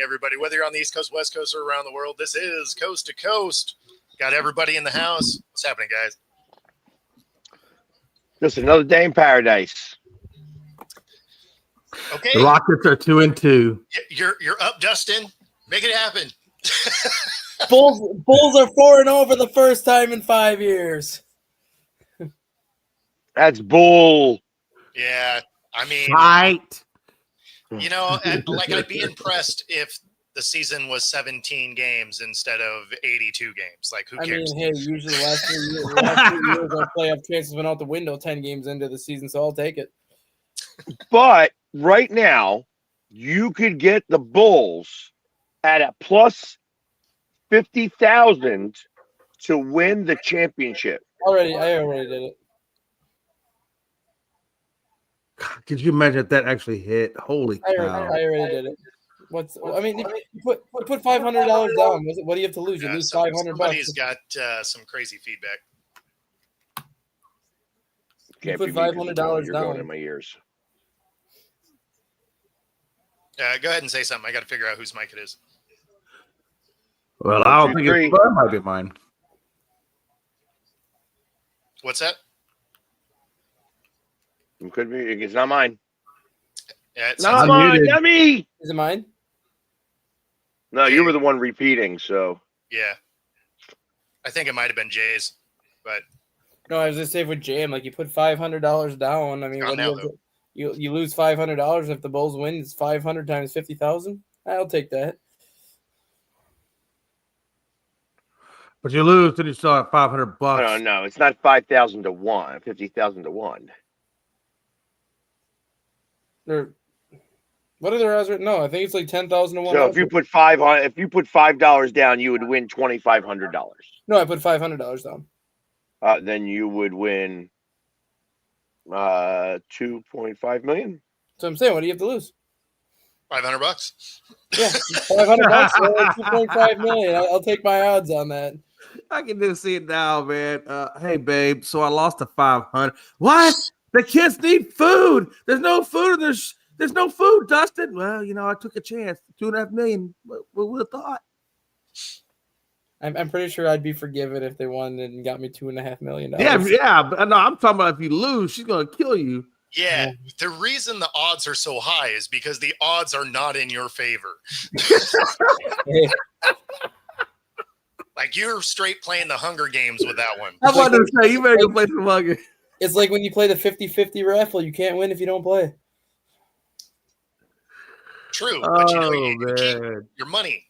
everybody. Whether you're on the East Coast, West Coast, or around the world, this is Coast to Coast. Got everybody in the house. What's happening, guys? Just another day in paradise. Okay. The Rockets are 2-2. You're up, Dustin. Make it happen. Bulls are 4-0 for the first time in 5 years. That's bull. Yeah, I mean, Right. you know, like I'd be impressed if the season was 17 games instead of 82 games. Like, who cares? I mean, hey, usually the last 2 years, our playoff chances went out the window 10 games into the season, so I'll take it. But right now, you could get the Bulls at a plus 50,000 to win the championship. I already did it. Could you imagine if that actually hit? Holy I cow. already did it. You put $500 down. What do you have to lose? You lose $500. Somebody's got some crazy feedback. Can't put be me 'cause $500 you're down. going in my ears. Go ahead and say something. I got to figure out whose mic it is. Well, 1, I don't 2, think 3. it might be mine. What's that? It could be. It's not mine. Yeah, it's Not I'm mine. muted. Not me. Is it mine? No, you were the one repeating. So yeah. I think it might have been Jay's, but No, I was just saying with Jam, like you put $500 down. I mean, Gone what do now, you, have to, you lose $500 if the Bulls win. It's 500 times 50,000. I'll take that. But you lose, then you still have $500. no, it's not 5,000 to 1, 50,000 to 1. What are their odds? No, I think it's like 10,000 to 1. So if you put $5 down, you would win $2,500. No, I put $500 down. Then you would win $2.5 million. So I'm saying, what do you have to lose? $500. Yeah, $500, $2.5 million. I'll take my odds on that. I can just see it now, man. Hey, babe, so I lost to 500. What? The kids need food. There's no food. There's no food, Dustin. Well, you know, I took a chance. $2.5 million. What would have thought? I'm pretty sure I'd be forgiven if they won and got me $2.5 million. Yeah, but no, I'm talking about if you lose, she's gonna kill you. Yeah, the reason the odds are so high is because the odds are not in your favor. Like you're straight playing the Hunger Games with that one. I'm about to say, you better go play some Hunger. It's like when you play the 50-50 raffle, you can't win if you don't play. True, but you know, Oh, you keep man. your money.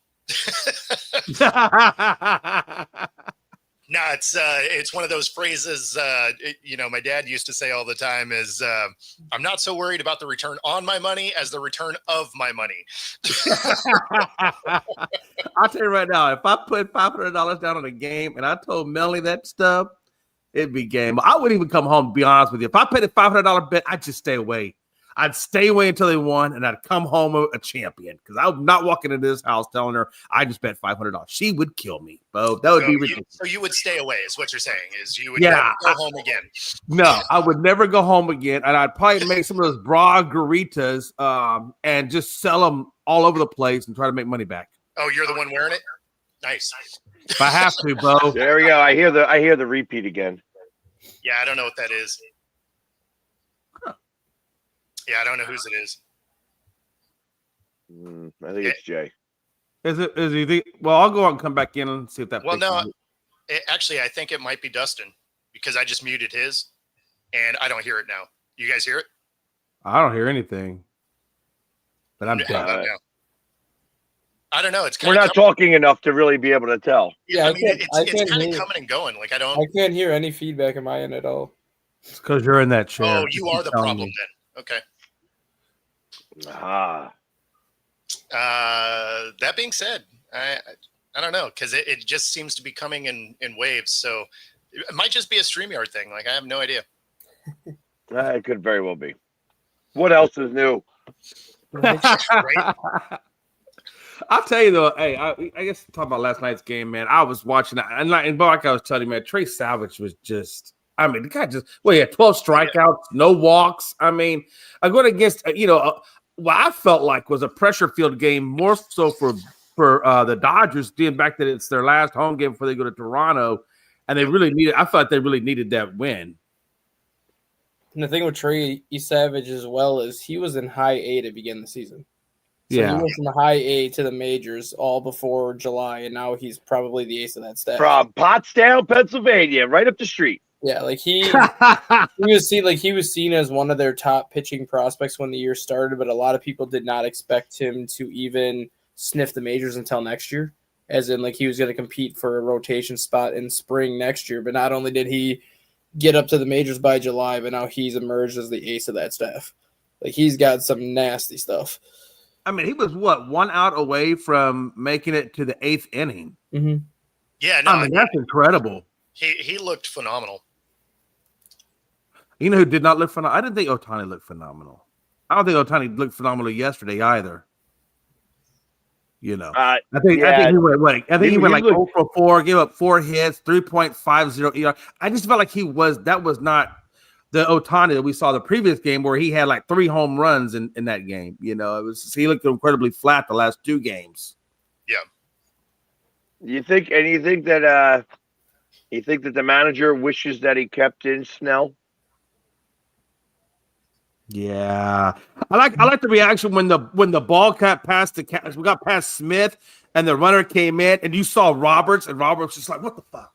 No, it's one of those phrases, you know, my dad used to say all the time is, I'm not so worried about the return on my money as the return of my money. I'll tell you right now, if I put $500 down on a game and I told Melanie that stuff, it'd be game. I wouldn't even come home, to be honest with you. If I paid a $500 bet, I'd just stay away. I'd stay away until they won, and I'd come home a champion because I'm not walking into this house telling her I just bet $500. She would kill me, Bo. That would be ridiculous. So you would stay away, is what you're saying? Is you would Yeah, never go home again? No, I would never go home again, and I'd probably make some of those bra garitas and just sell them all over the place and try to make money back. Oh, you're the one wearing it? Nice. If I have to, Bo. There we go. I hear the repeat again. Yeah, I don't know what that is. Yeah, I don't know whose it is. I think it's Jay. Is he? Well, I'll go out and come back in and see if that. Well, no, fixes it. Actually, I think it might be Dustin because I just muted his, and I don't hear it now. You guys hear it? I don't hear anything, but I'm How dead. about now? I don't know. It's We're kind not talking enough to really be able to tell. Yeah, Yeah, I mean, it's kind of coming and going. Like I don't. I can't hear any feedback in my end at all. It's because you're in that chair. Oh, you are the problem then. Okay. Ah. That being said, I don't know because it just seems to be coming in waves. So it might just be a StreamYard thing. Like I have no idea. It could very well be. What else is new? Right? I'll tell you though. Hey, I guess talk about last night's game, man. I was watching it, and like I was telling you, man, Trey Savage was just. I mean, the guy just. Well, he had 12 strikeouts, no walks. I mean, I'm going against what I felt like was a pressure field game, more so for the Dodgers, being back that it's their last home game before they go to Toronto, and they really needed. I thought they really needed that win. And the thing with Trey Savage as well is he was in high A to begin the season. So Yeah. he went from the high A to the majors all before July, and now he's probably the ace of that staff. From Pottstown, Pennsylvania, right up the street. Yeah, like he was seen as one of their top pitching prospects when the year started, but a lot of people did not expect him to even sniff the majors until next year. As in, like, he was going to compete for a rotation spot in spring next year. But not only did he get up to the majors by July, but now he's emerged as the ace of that staff. Like, he's got some nasty stuff. I mean, he was what, 1 out away from making it to the 8th inning. Mm-hmm. Yeah, no, I mean, that's incredible. he looked phenomenal. You know who did not look phenomenal? I didn't think Ohtani looked phenomenal. I don't think Ohtani looked phenomenal yesterday either. You know, I think he went like 0 for 4, gave up 4 hits, 3.50 ER. I just felt like that was not the Ohtani that we saw the previous game where he had like 3 home runs in that game. You know, he looked incredibly flat the last 2 games. Yeah. You think that the manager wishes that he kept in Snell? Yeah, I like the reaction when the ball got past we got past Smith and the runner came in and you saw Roberts and Roberts just like, what the fuck?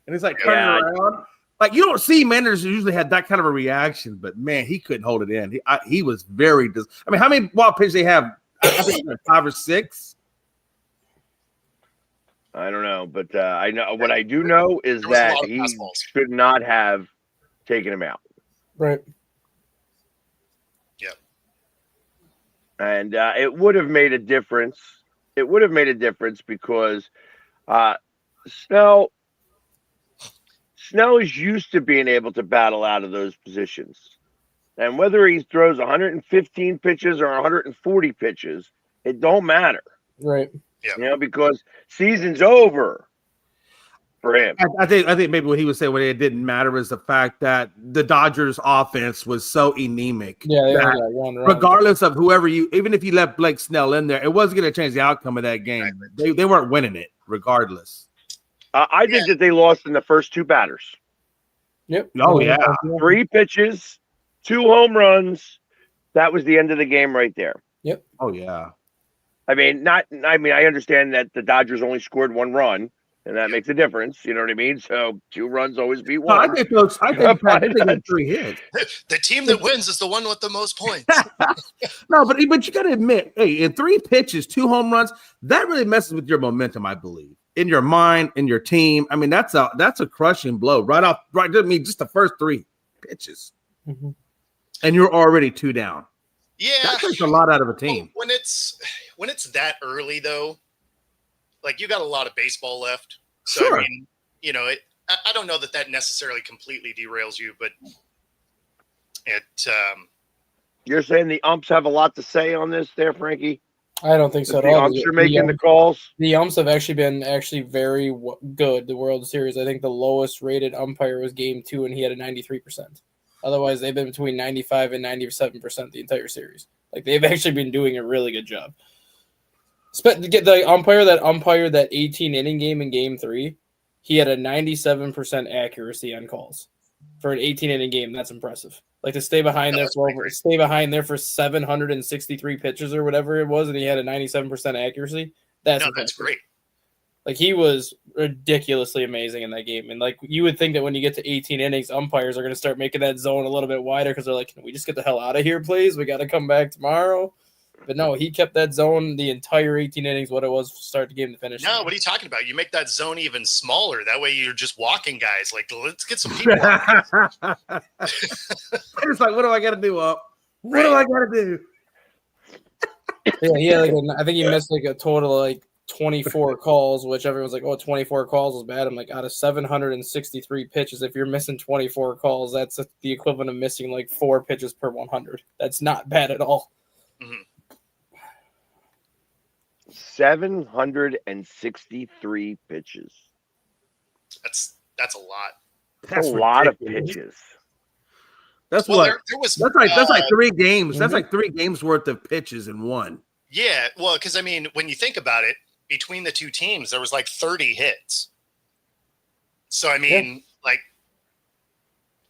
And he's like turning around. Like, you don't see managers usually had that kind of a reaction, but man, he couldn't hold it in. He was very. I mean, how many wild pitches they have? I think 5 or 6. I don't know, but I know what I do know is that he should not have taken him out. Right. And it would have made a difference. It would have made a difference because Snell is used to being able to battle out of those positions. And whether he throws 115 pitches or 140 pitches, it don't matter. Right. Yeah. You know, because season's over for him. I think maybe what he was saying when it didn't matter is the fact that the Dodgers offense was so anemic. Yeah, they only got 1 run. Regardless of even if you left Blake Snell in there, it wasn't going to change the outcome of that game. They weren't winning it regardless. I think that they lost in the first 2 batters. Yep. Oh, yeah. 3 pitches, 2 home runs. That was the end of the game right there. Yep. Oh, yeah. I understand that the Dodgers only scored 1 run, and that makes a difference. You know what I mean? So 2 runs always beat 1. No, I think 3 hits. The team that wins is the one with the most points. No, but you got to admit, hey, in 3 pitches, 2 home runs, that really messes with your momentum, I believe, in your mind, in your team. I mean, that's a crushing blow right off. Right, I mean, just the first 3 pitches, and you're already 2 down. Yeah, that takes a lot out of a team. When it's that early, though, like, you got a lot of baseball left. So, sure. I mean, you know, I don't know that necessarily completely derails you, but it. You're saying the umps have a lot to say on this, there, Frankie? I don't think so at the all. Umps are making the calls. The umps have actually been very good. The World Series, I think the lowest rated umpire was Game 2, and he had a 93%. Otherwise, they've been between 95 and 97% the entire series. Like, they've actually been doing a really good job. The umpire that umpired that 18-inning game in Game 3, he had a 97% accuracy on calls. For an 18-inning game, that's impressive. Like, to stay behind there for 763 pitches or whatever it was, and he had a 97% accuracy. That's great. Like, he was ridiculously amazing in that game. And, like, you would think that when you get to 18 innings, umpires are going to start making that zone a little bit wider because they're like, can we just get the hell out of here, please? We got to come back tomorrow. But no, he kept that zone the entire 18 innings, what it was to start the game to finish. No, what are you talking about? You make that zone even smaller. That way you're just walking guys. Like, let's get some people out. It's like, what do I got to do, Up? What do I got to do? Yeah, I think he missed like a total of like 24 calls, which everyone's like, oh, 24 calls is bad. I'm like, out of 763 pitches, if you're missing 24 calls, that's the equivalent of missing like 4 pitches per 100. That's not bad at all. Mm-hmm. 763 pitches. That's a lot. That's a lot of pitches. That's Well, what. there was That's like 3 games. That's Mhm. like 3 games worth of pitches in one. yeah. Well, because I mean, when you think about it, between the two teams, there was like 30 hits. So I mean, like,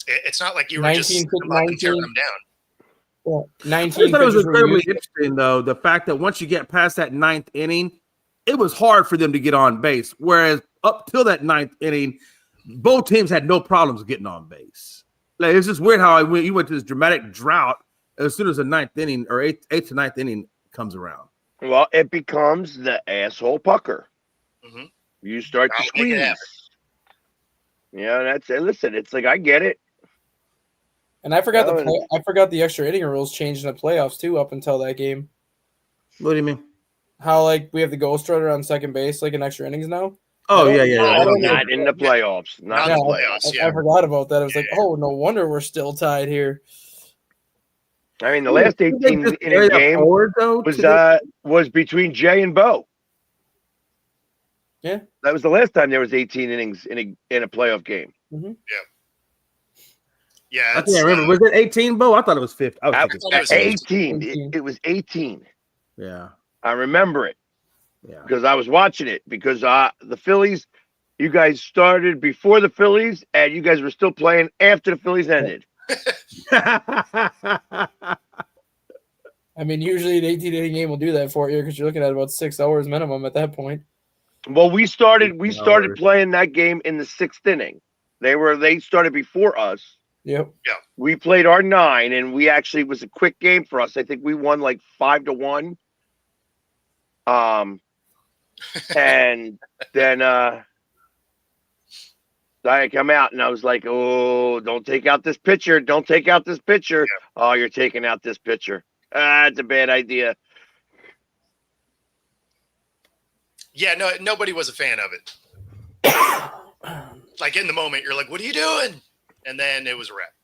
it's not like you were just 19 setting them up and tearing them down. Well, I 19 thought it was pitchers were incredibly used. interesting, though, the fact that once you get past that 9th inning, it was hard for them to get on base. Whereas up till that 9th inning, both teams had no problems getting on base. Like, it's just weird how you went to this dramatic drought as soon as the 9th inning or 8th to 9th inning comes around. Well, it becomes the asshole pucker. Mhm. You start to I'll make it squeeze. happen. Yeah, that's it. Listen, it's like I get it. And I forgot No, I forgot the extra inning rules changed in the playoffs too up until that game. What do you mean? How like we have the ghost runner on second base like in extra innings now. Oh, I don't- yeah. I don't know. Not in the playoffs. Not Not in in the the playoffs. playoffs. I Yeah. forgot about that. I was like, oh, no wonder we're still tied here. I mean, the last Didn't they 18 just inning carry that game forward, though, was between Jay and Bo. Yeah. That was the last time there was 18 innings in a playoff game. Yeah. I It's, can't remember. Was it 18, Bo? I thought it was 50. I was At, thinking thought it was 18. 18. It was 18. Yeah. I remember it Yeah. because I was watching it because the Phillies, you guys started before the Phillies and you guys were still playing after the Phillies ended. I mean, usually an 18 inning game will do that for you because you're looking at about 6 hours minimum at that point. Well, we started Hours. playing that game in the 6th inning. They started before us. Yep. We played our 9 and we actually, it was a quick game for us. I think we won like 5-1. And then I come out and I was like, oh, don't take out this pitcher. Don't take out this pitcher. Yeah. Oh, you're taking out this pitcher. It's a bad idea. yeah. No, nobody was a fan of it. Like in the moment, you're like, "What are you doing?" And then it was a wrap.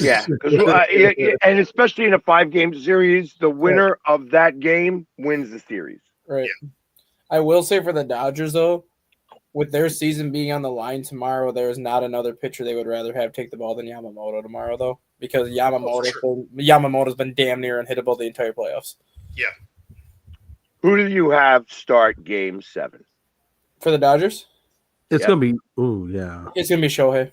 Yeah. 'Cause, and especially in a 5-game series, the winner of that game wins the series. Right. I will say for the Dodgers, though, with their season being on the line tomorrow, there is not another pitcher they would rather have take the ball than Yamamoto tomorrow, though, because Yamamoto's been damn near unhittable the entire playoffs. Who do you have start game 7? For the Dodgers, It's Yeah. going to be, ooh, yeah. it's gonna be Shohei.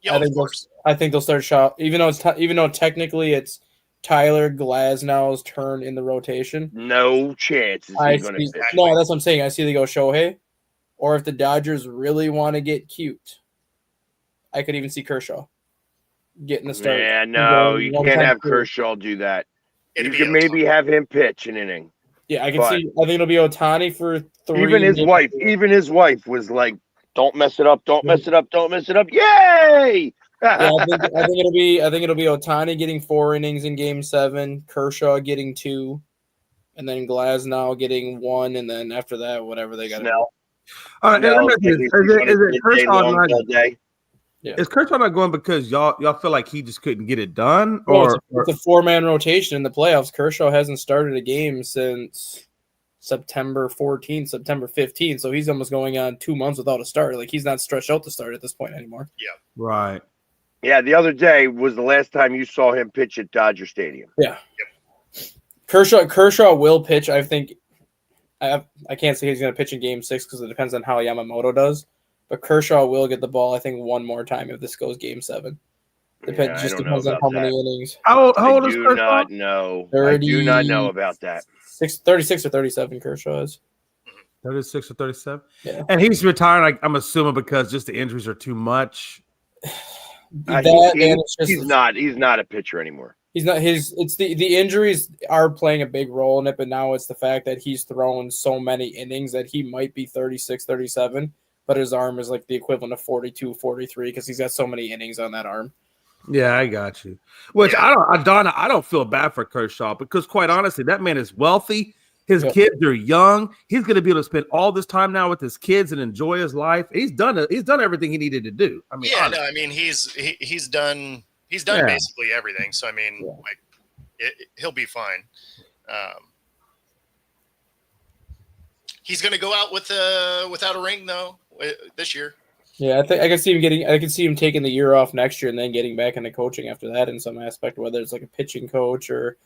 Yeah, I of think course. I think they'll start Shaw, even though technically it's Tyler Glasnow's turn in the rotation. No chance is I he going to see, pitch. no, that's what I'm saying. I see they go Shohei, or if the Dodgers really want to get cute, I could even see Kershaw getting the start. Yeah, no, Going you one can't time have through. Kershaw do that. It'd You be can maybe Ohtani. have him pitch an inning. Yeah, I can But- see. I think it'll be Ohtani for 3. Even his wife was like, "Don't mess it up! Don't mess it up! Don't mess it up!" Yay! Yeah, I think it'll be Ohtani getting 4 innings in Game 7, Kershaw getting 2, and then Glasnow getting 1, and then after that, whatever they got. Snell. All right, Snell, is it Kershaw not, all day. is Kershaw not going because y'all feel like he just couldn't get it done? Well, Or it's a 4-man rotation in the playoffs. Kershaw hasn't started a game since September 14th, September 15th, so he's almost going on 2 months without a start. Like he's not stretched out to start at this point anymore. right. Yeah, the other day was the last time you saw him pitch at Dodger Stadium. Kershaw will pitch. I think I can't say he's going to pitch in Game 6 because it depends on how Yamamoto does. But Kershaw will get the ball, I think, one more time if this goes Game 7. Yeah, I Just don't know depends on about how many that. innings. How I old is do Kershaw? not know. I do not know about that. 36 or 37 Kershaw is. 36 or 37? Yeah. And he's retiring, I'm assuming, because just the injuries are too much. And it's just He's not a pitcher anymore. He's not it's the injuries are playing a big role in it, but now it's the fact that he's thrown so many innings that he might be 36, 37, but his arm is like the equivalent of 42, 43 because he's got so many innings on that arm. Yeah, I got you. Which Yeah. I don't feel bad for Kershaw because, quite honestly, that man is wealthy. His Yep. kids are young. He's going to be able to spend all this time now with his kids and enjoy his life. He's done it. He's done everything he needed to do. I mean, Yeah, honestly. no, I mean he's done Yeah. basically everything. So I mean, Yeah. like he'll be fine. He's going to go out with without a ring though this year. Yeah, I think I could see him getting. I could see him taking the year off next year and then getting back into coaching after that in some aspect, whether it's like a pitching coach or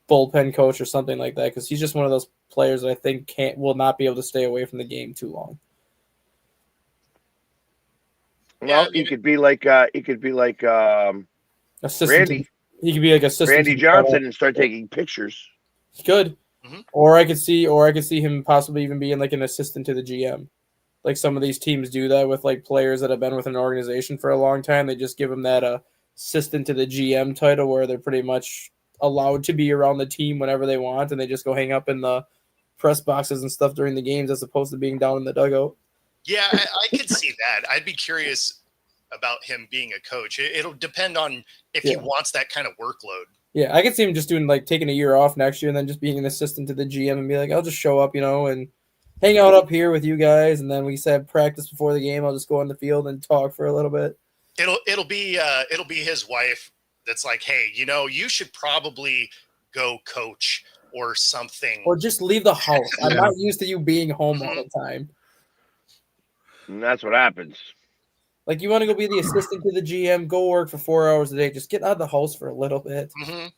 bullpen coach or something like that. Because he's just one of those players that I think will not be able to stay away from the game too long. Well, he could be like Assistant. Randy. He could be like assistant. Randy Johnson and start taking pictures. He could. Mhm. Or I could see him possibly even being like an assistant to the GM. Like some of these teams do that with like players that have been with an organization for a long time. They just give them that assistant to the GM title where they're pretty much allowed to be around the team whenever they want, and they just go hang up in the press boxes and stuff during the games as opposed to being down in the dugout. Yeah, I could see that. I'd be curious about him being a coach. It'll depend on if he wants that kind of workload. Yeah, I could see him just doing like taking a year off next year and then just being an assistant to the GM and be like, I'll just show up, and hang out up here with you guys, and then we have practice before the game. I'll just go on the field and talk for a little bit. It'll be his wife that's like, hey, you should probably go coach or something, or just leave the house. I'm not used to you being home all the time. And that's what happens. Like, you want to go be the assistant to the GM, go work for 4 hours a day, just get out of the house for a little bit. Mm-hmm.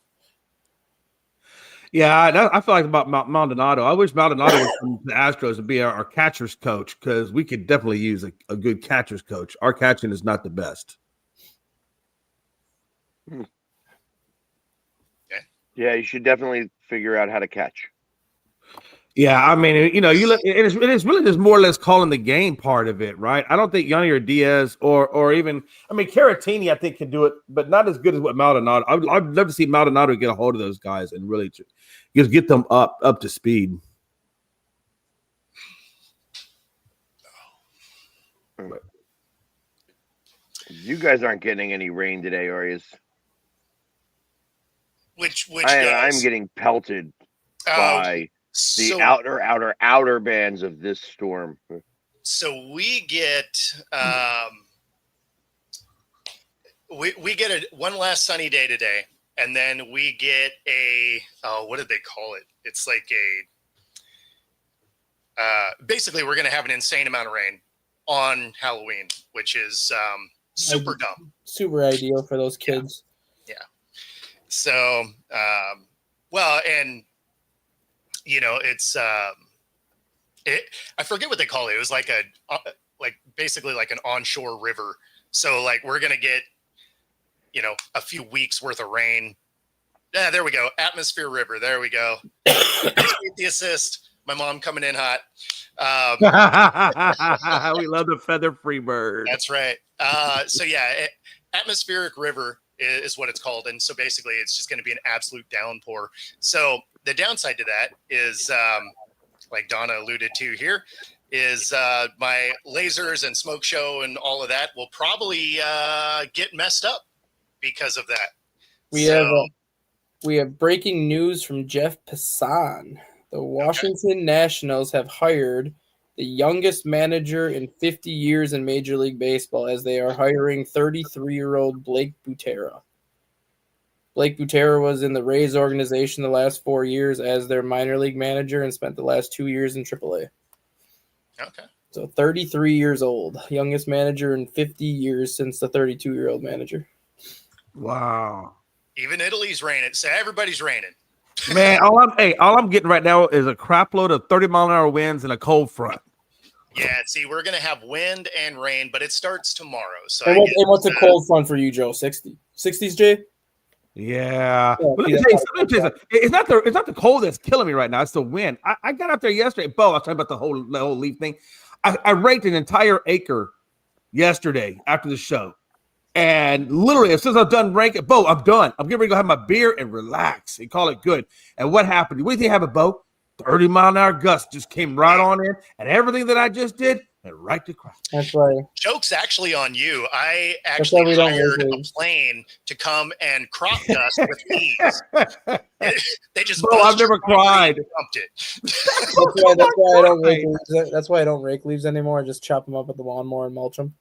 Yeah, I feel like about Maldonado. I wish Maldonado was from the Astros to be our catcher's coach because we could definitely use a good catcher's coach. Our catching is not the best. Yeah, you should definitely figure out how to catch. Yeah, I mean, you look. It is really just more or less calling the game part of it, right? I don't think Yanni or Diaz or even, Caratini, I think can do it, but not as good as what Maldonado. I'd love to see Maldonado get a hold of those guys and really just get them up to speed. You guys aren't getting any rain today, are you? Which I'm getting pelted by the outer bands of this storm. So we get we get one last sunny day today, and then we get what did they call it? It's like basically we're going to have an insane amount of rain on Halloween, which is super dumb. Super ideal for those kids. Yeah. So, well, and it's I forget what they call it. It was like basically like an onshore river. So like we're gonna get a few weeks worth of rain. Yeah, there we go. Atmosphere river. There we go. The assist. My mom coming in hot. We love the feather-free bird. That's right. So yeah, atmospheric river is what it's called. And so basically it's just going to be an absolute downpour. So the downside to that is, like Donna alluded to here, is my lasers and smoke show and all of that will probably get messed up because of that. We have breaking news from Jeff Passan. The Washington Nationals have hired the youngest manager in 50 years in Major League Baseball as they are hiring 33-year-old Blake Butera. Blake Butera was in the Rays organization the last 4 years as their minor league manager and spent the last 2 years in AAA. Okay. So 33 years old, youngest manager in 50 years since the 32-year-old manager. Wow. Even Italy's raining. So everybody's raining. Man, all I'm getting right now is a crap load of 30-mile-an-hour winds and a cold front. Yeah, see, we're going to have wind and rain, but it starts tomorrow. So and what's a cold front for you, Joe? 60s, Jay? Yeah. Well, let me tell you something. It's not the cold that's killing me right now. It's the wind. I got out there yesterday. Bo, I was talking about the whole leaf thing. I raked an entire acre yesterday after the show. And literally, as soon as I'm done ranking, Bo, I'm done. I'm getting ready to go have my beer and relax and call it good. And what happened? What do you think happened, Bo? 30-mile-an-hour gust just came right on in, and everything that I just did went right to crap. That's right. Joke's actually on you. I actually hired a plane to come and crop dust with leaves. They just Bro, I've never cried. Pumped it. That's why I don't rake leaves anymore. I just chop them up with the lawnmower and mulch them.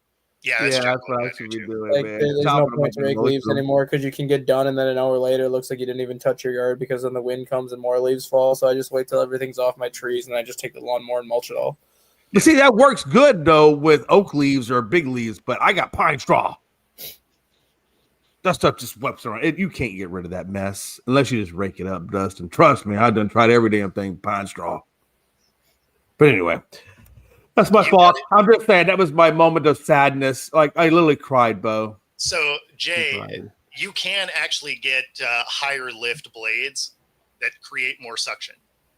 Yeah, that's what I should be doing, like, man. There's no point to rake leaves anymore because you can get done and then an hour later it looks like you didn't even touch your yard because then the wind comes and more leaves fall. So I just wait till everything's off my trees and I just take the lawnmower and mulch it all. But see, that works good though with oak leaves or big leaves. But I got pine straw. That stuff just webs around. You can't get rid of that mess unless you just rake it up, Dustin. Trust me, I've done tried every damn thing pine straw. But anyway, that's my fault. I'm just saying that was my moment of sadness. Like I literally cried, Bo. So Jay, you can actually get higher lift blades that create more suction.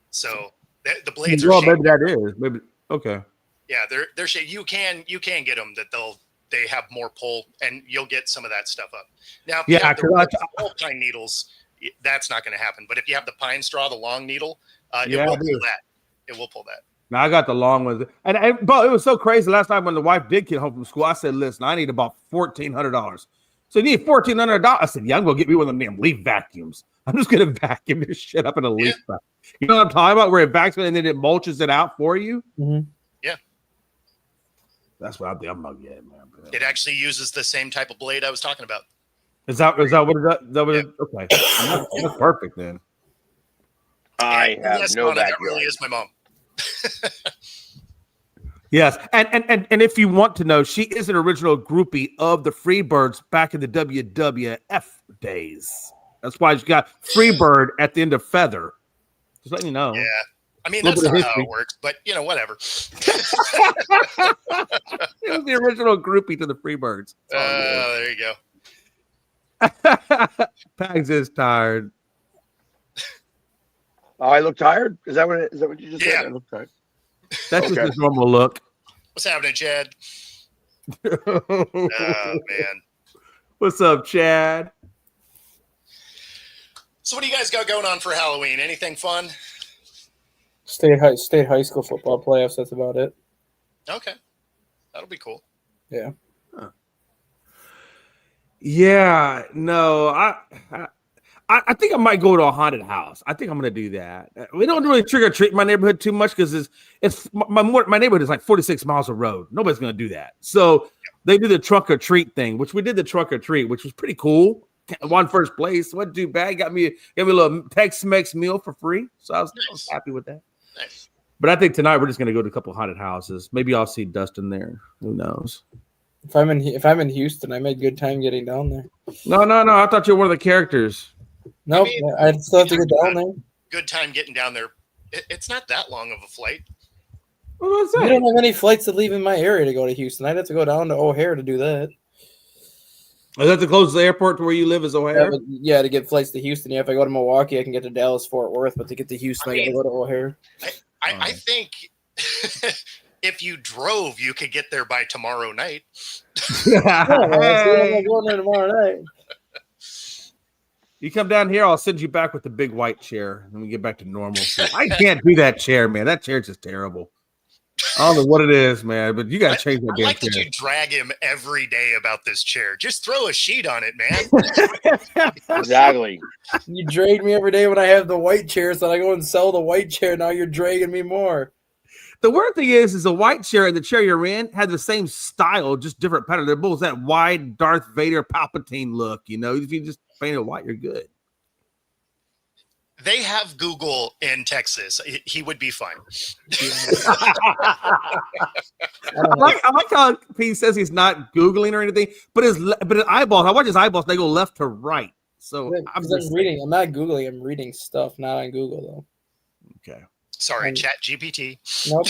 So the blades are maybe shaped. that is maybe okay. Yeah, they're shaped. You can get them that they have more pull, and you'll get some of that stuff up. Now, if you have the small pine needles, that's not going to happen. But if you have the pine straw, the long needle, it will pull that. It will pull that. Now I got the long ones, and but it was so crazy. Last night when the wife did get home from school, I said, "Listen, I need about $1,400." So you need $1,400. I said, "Yeah, I'm gonna get me one of them damn leaf vacuums. I'm just gonna vacuum this shit up in a leaf vacuum." You know what I'm talking about? Where it vacuums and then it mulches it out for you. Mm-hmm. Yeah, that's what I think I'm gonna get, man. It actually uses the same type of blade I was talking about. Is that what it is? Okay, that's perfect then. I have no backyard. That really is my mom. Yes, and if you want to know, she is an original groupie of the Freebirds back in the WWF days. That's why she got Freebird at the end of Feather. Just letting you know. Yeah, I mean that's not how it works, but whatever. It was the original groupie to the Freebirds. There you go. Pags is tired. Oh, I look tired? Is that what you just said? I look tired. That's just his normal look. What's happening, Chad? Oh, man. What's up, Chad? So what do you guys got going on for Halloween? Anything fun? State high school football playoffs, that's about it. Okay. That'll be cool. Yeah. Huh. Yeah, no, I think I might go to a haunted house. I think I'm going to do that. We don't really trick or treat my neighborhood too much because my neighborhood is like 46 miles of road. Nobody's going to do that. So they do the trunk or treat thing, which we did the trunk or treat, which was pretty cool. Won first place. Wasn't too bad. Got me a little Tex-Mex meal for free. So I was happy with that. Nice. But I think tonight we're just going to go to a couple of haunted houses. Maybe I'll see Dustin there. Who knows? If I'm in Houston, I made good time getting down there. No. I thought you were one of the characters. Nope, I'd still have to get down there. Good time getting down there. It's not that long of a flight. What was that? We don't have any flights that leave in my area to go to Houston. I'd have to go down to O'Hare to do that. Is that the closest airport to where you live is O'Hare? Yeah, to get flights to Houston. Yeah, if I go to Milwaukee, I can get to Dallas, Fort Worth. But to get to Houston, I got to go to O'Hare. I think if you drove, you could get there by tomorrow night. I'm going there tomorrow night. You come down here, I'll send you back with the big white chair, and we get back to normal. I can't do that chair, man. That chair's just terrible. I don't know what it is, man, but you got to change that damn like chair. that you drag him every day about this chair. Just throw a sheet on it, man. Exactly. You drag me every day when I have the white chair, so I go and sell the white chair. Now you're dragging me more. The weird thing is the white chair and the chair you're in had the same style, just different pattern. They're both that wide Darth Vader Palpatine look. You know, if you just paint it white, you're good. They have Google in Texas. He would be fine. I like how he says he's not Googling or anything, but his eyeballs, I watch his eyeballs, they go left to right. So I'm reading. I'm not Googling. I'm reading stuff, not on Google, though. Okay. Sorry, Chat GPT. Nope,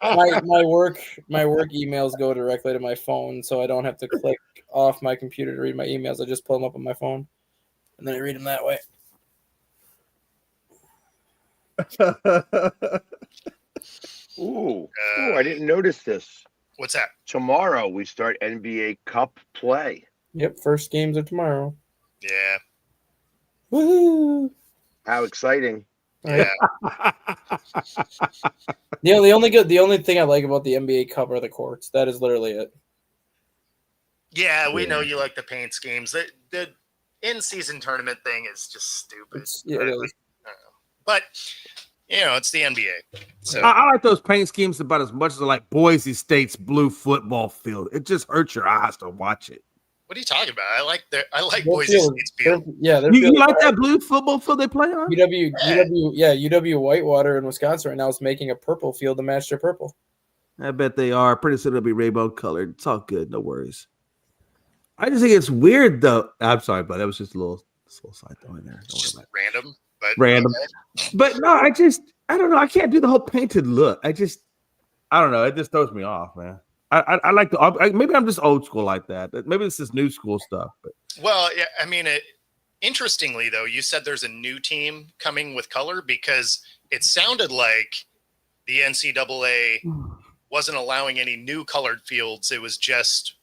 I have my work emails go directly to my phone, so I don't have to click off my computer to read my emails. I just pull them up on my phone, and then I read them that way. Ooh, I didn't notice this. What's that? Tomorrow we start NBA Cup play. Yep, first games are tomorrow. Yeah. Woohoo! How exciting! Yeah. The only thing I like about the NBA Cup are the courts. That is literally it. Yeah, we know you like the paint schemes. The in-season tournament thing is just stupid. It is. But it's the NBA. So I like those paint schemes about as much as I like Boise State's blue football field. It just hurts your eyes to watch it. What are you talking about? I like Their Boise field- State's field. their You field- like that blue football field they play on? UW Whitewater in Wisconsin right now is making a purple field to match their purple. I bet they are. Pretty soon it'll be rainbow colored. It's all good. No worries. I just think it's weird though. I'm sorry, but that was just a little side throw in there. Don't worry Just about it. random, but Random. But no, I don't know. I can't do the whole painted look. I don't know. It just throws me off, man. I like maybe I'm just old school like that. Maybe this is new school stuff. But Well, yeah, I mean, interestingly though, you said there's a new team coming with color because it sounded like the NCAA wasn't allowing any new colored fields. It was just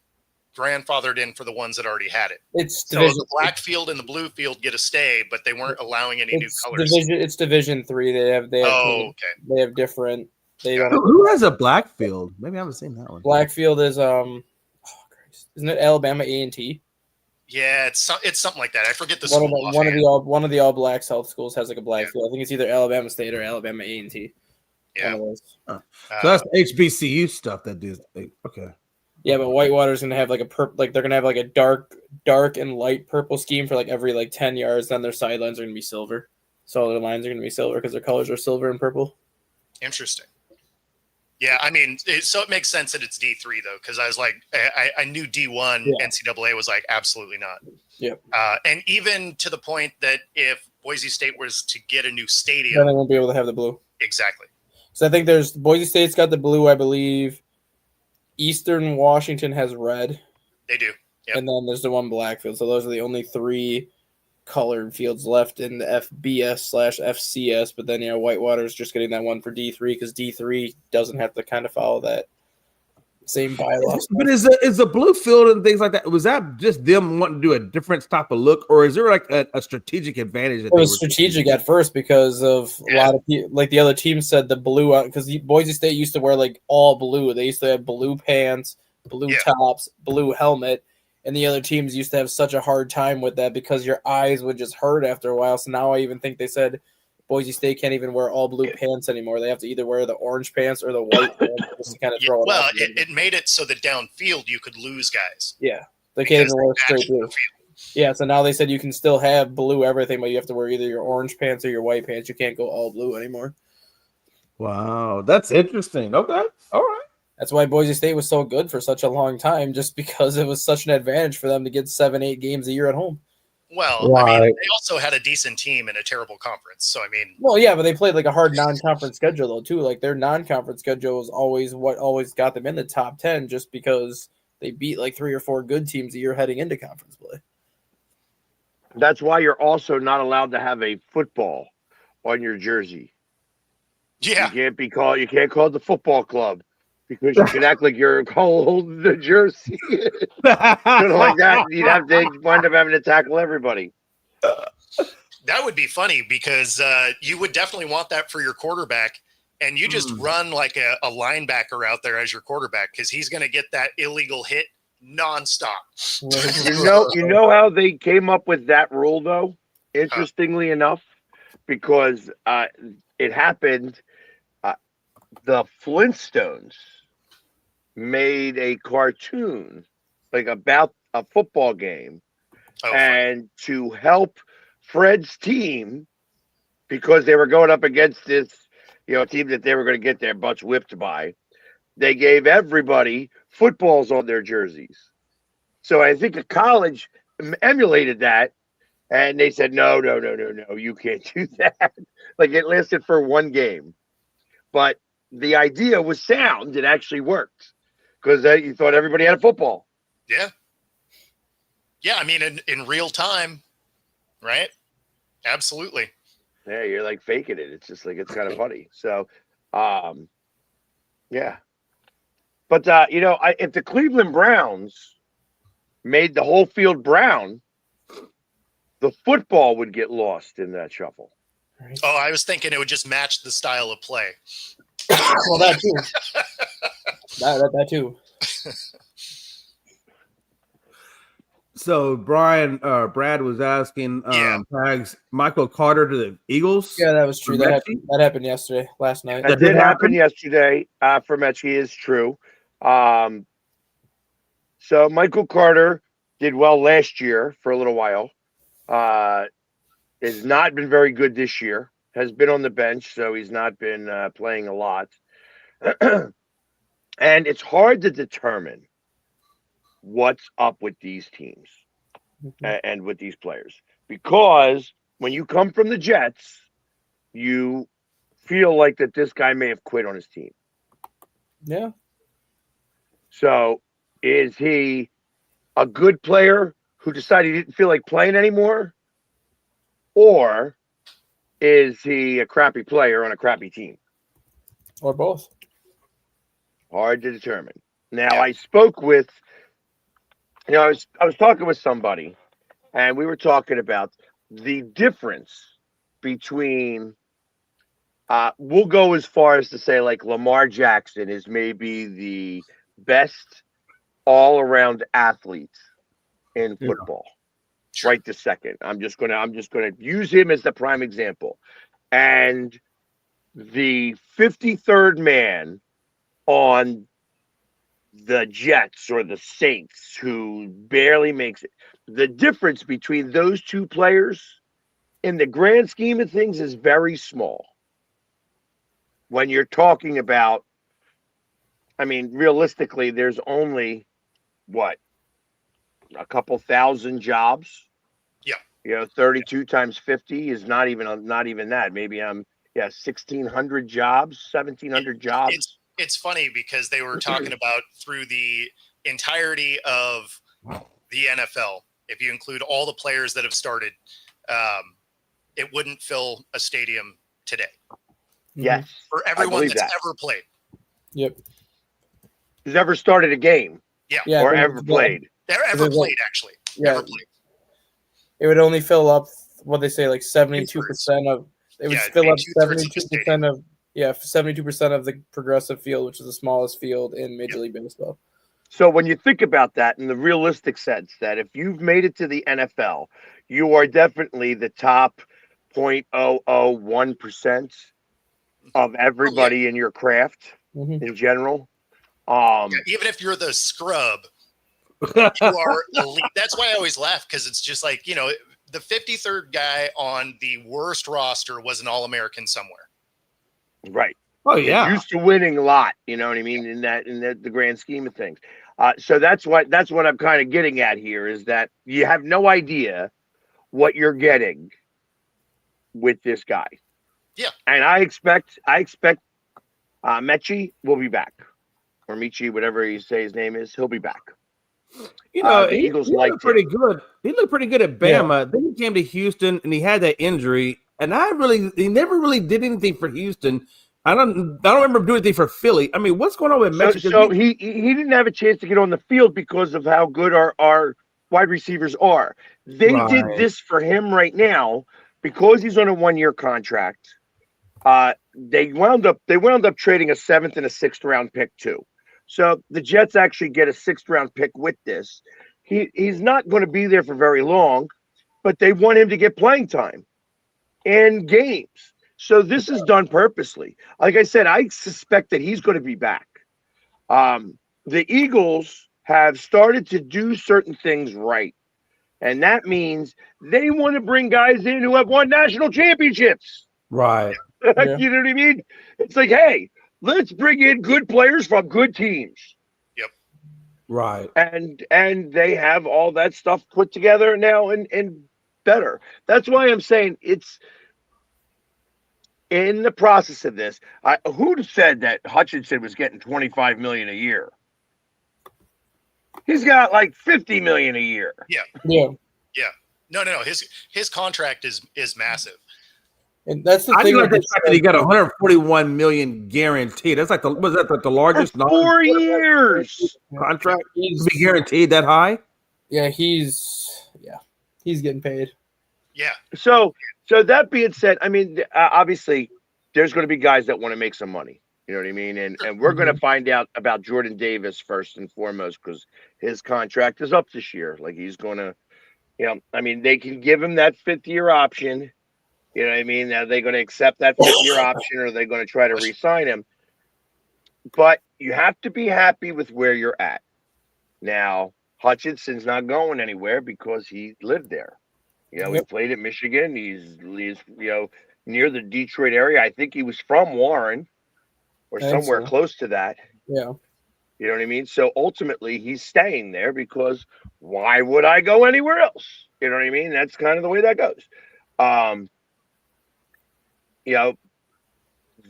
grandfathered in for the ones that already had it. It's So division. the black field and the blue field get a stay, but they weren't allowing any new It's colors. division. It's Division 3. They have Oh, okay. they have different. They don't. who has a black field? Maybe I haven't seen that one. Blackfield is Christ. Isn't it Alabama A&T? Yeah, it's something like that. I forget the school. One of the all black South schools has like a black field. I think it's either Alabama State or Alabama A&T. Yeah. So that's the HBCU stuff that does. Okay. Yeah, but Whitewater's gonna have like they're gonna have like a dark and light purple scheme for like every like 10 yards. Then their sidelines are gonna be silver. So their lines are gonna be silver because their colors are silver and purple. Interesting. Yeah, I mean, so it makes sense that it's D3 though, because I was like, I knew D1 NCAA was like absolutely not. Yep. And even to the point that if Boise State was to get a new Then stadium, they won't be able to have the blue. exactly. So I think there's Boise State's got the blue, I believe. Eastern Washington has red, They do. Yep. and then there's the one black field. So those are the only 3 colored fields left in the FBS/FCS. But then Whitewater is just getting that one for D3 because D3 doesn't have to kind of follow that same bylaws. But is the blue field and things like that? Was that just them wanting to do a different type of look, or is there like a strategic advantage? That It was strategic at first because of a lot of people, like the other team said the blue because Boise State used to wear like all blue. They used to have blue pants, blue tops, blue helmet, and the other teams used to have such a hard time with that because your eyes would just hurt after a while. So now I even think they said Boise State can't even wear all blue pants anymore. They have to either wear the orange pants or the white pants just to kind of throw it Well, off. it made it so that downfield you could lose guys. Yeah, they can't because even wear they straight matched blue. the field. Yeah, so now they said you can still have blue everything, but you have to wear either your orange pants or your white pants. You can't go all blue anymore. Wow, that's interesting. Okay, all right. That's why Boise State was so good for such a long time, just because it was such an advantage for them to get 7-8 games a year at home. Well, I mean, Right. they also had a decent team in a terrible conference. So, I mean, Well, yeah, but they played like a hard non-conference schedule though too. Like their non-conference schedule was always what always got them in the top 10, just because they beat like 3 or 4 good teams a year heading into conference play. That's why you're also not allowed to have a football on your jersey. yeah. You can't call it the football club because you can act like you're holding the jersey. Something like that. You'd have to wind up having to tackle everybody. That would be funny because you would definitely want that for your quarterback. And you just run like a linebacker out there as your quarterback because he's going to get that illegal hit nonstop. You know how they came up with that rule though? Interestingly enough, because it happened. The Flintstones made a cartoon like about a football game, and to help Fred's team because they were going up against this team that they were going to get their butts whipped by, they gave everybody footballs on their jerseys. So I think a college emulated that, and they said, no, you can't do that. Like it lasted for one game, but the idea was sound. It actually worked because you thought everybody had a football. Yeah. Yeah. I mean, in real time, right? Absolutely. Yeah, you're like faking it. It's just like it's kind of funny. So, yeah. But if the Cleveland Browns made the whole field brown, the football would get lost in that shuffle. Oh, I was thinking it would just match the style of play. Well, that too. that too. So Brad was asking Pags, Michael Carter to the Eagles. Yeah, that was true. That happened yesterday, last night. That did happen yesterday for Mechie is true. So Michael Carter did well last year for a little while. Has not been very good this year. Has been on the bench, so he's not been playing a lot. And it's hard to determine what's up with these teams and with these players, because when you come from the Jets, you feel like that this guy may have quit on his team. Yeah. So is he a good player who decided he didn't feel like playing anymore? Or is he a crappy player on a crappy team? Or both. Hard to determine. Now, I spoke with, I was talking with somebody, and we were talking about the difference between, we'll go as far as to say like Lamar Jackson is maybe the best all-around athlete in football. Right this second. I'm just gonna use him as the prime example. And the 53rd man on the Jets or the Saints, who barely makes it. The difference between those two players in the grand scheme of things is very small. When you're talking about, I mean, realistically, there's only what, a couple thousand jobs. 32 times 50 is not even that. Maybe 1,600 jobs, 1,700 jobs. It's funny because they were talking about through the entirety of the NFL, if you include all the players that have started, it wouldn't fill a stadium today. Yes. For everyone that's ever played. Yep. Who's ever started a game. Yeah. Or ever played. Ever played, actually. Yeah. Ever played. It would only fill up what they say, like 72% of. It would fill up 72% of 72% of the Progressive Field, which is the smallest field in Major League Baseball. So when you think about that in the realistic sense, that if you've made it to the NFL, you are definitely the top 0.001% of everybody in your craft in general. Even if you're the scrub, you are elite. That's why I always laugh, because it's just like, the 53rd guy on the worst roster was an All-American somewhere. Right. Oh yeah. Used to winning a lot, you know what I mean, in the grand scheme of things. So that's what I'm kind of getting at here, is that you have no idea what you're getting with this guy. Yeah. And I expect Mechie will be back. Or Michi, whatever you say his name is, he'll be back. The the he Eagles looked pretty good. He looked pretty good at Bama. Then he came to Houston and he had that injury. And he never really did anything for Houston. I don't remember doing anything for Philly. I mean, what's going on with Mexico? So he didn't have a chance to get on the field because of how good our wide receivers are. They did this for him right now because he's on a 1-year contract. They wound up trading a 7th and a 6th round pick too. So the Jets actually get a 6th round pick with this. He's not going to be there for very long, but they want him to get playing time in games. So this is done purposely. Like I said, I suspect that he's going to be back. The Eagles have started to do certain things right. And that means they want to bring guys in who have won national championships. Right. You know what I mean? It's like, hey, let's bring in good players from good teams. Yep. Right. And they have all that stuff put together now and better. That's why I'm saying it's in the process of this. Who'd said that Hutchinson was getting $25 million a year? He's got like $50 million a year. Yeah. No. His contract is massive. And that's the I thing. like the fact that he got $141 million guaranteed. That's like the largest For 4 years contract to be guaranteed that high? Yeah, he's getting paid. Yeah. So that being said, I mean, obviously, there's going to be guys that want to make some money. You know what I mean? And we're going to find out about Jordan Davis first and foremost, because his contract is up this year. Like, he's going to, I mean, they can give him that 5th-year option. You know what I mean? Are they going to accept that 5th-year option, or are they going to try to re-sign him? But you have to be happy with where you're at. Now, Hutchinson's not going anywhere because he lived there. You know, he Yep. played at Michigan. He's near the Detroit area. I think he was from Warren or I think somewhere so. close to that. Yeah. You know what I mean? So ultimately, he's staying there because why would I go anywhere else? You know what I mean? That's kind of the way that goes. You know,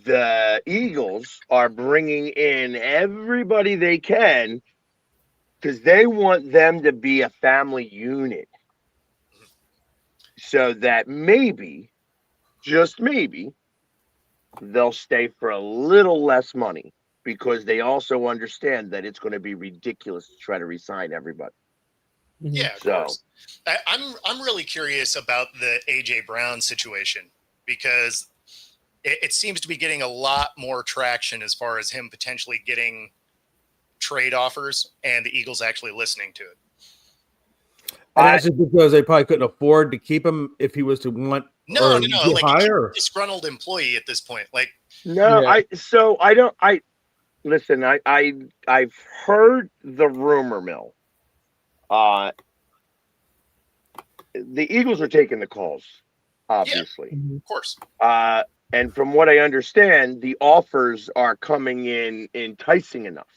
the Eagles are bringing in everybody they can because they want them to be a family unit so that maybe, just maybe, they'll stay for a little less money because they also understand that it's going to be ridiculous to try to re-sign everybody. Mhm. Yeah, of So- course. I'm really curious about the AJ Brown situation because it seems to be getting a lot more traction as far as him potentially getting trade offers and the Eagles actually listening to it. And that's just because they probably couldn't afford to keep him if he was to want No, or no, get like higher. a disgruntled employee at this point. Like, No, Yeah. listen, I've heard the rumor mill. The Eagles are taking the calls, obviously. Mhm. of course, And from what I understand, the offers are coming in enticing enough.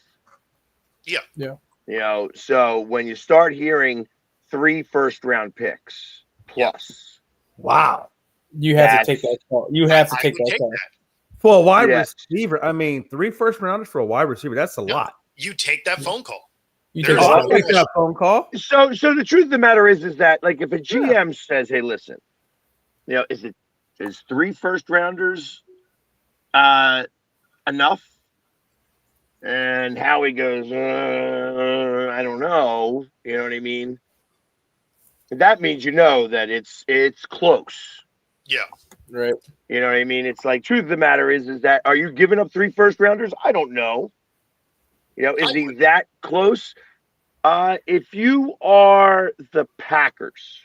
Yeah. Yeah. You know, so when you start hearing 3 first-round picks plus, Wow. You have to That's- take that call. You have to I take would that take call. that. For a wide Yes. receiver, I mean, 3 first rounders for a wide receiver, that's a Yeah. lot. You take that phone call. You There's take Oh, that I'll no call. take that phone call. so the truth of the matter is that like if a GM says, "Hey, listen, you know, is 3 first-rounders enough?" And Howie goes, "I don't know." You know what I mean? That means you know that it's close. Yeah. Right. You know what I mean? It's like truth of the matter is that are you giving up 3 first-rounders? I don't know. You know, is I he would. that close? If you are the Packers,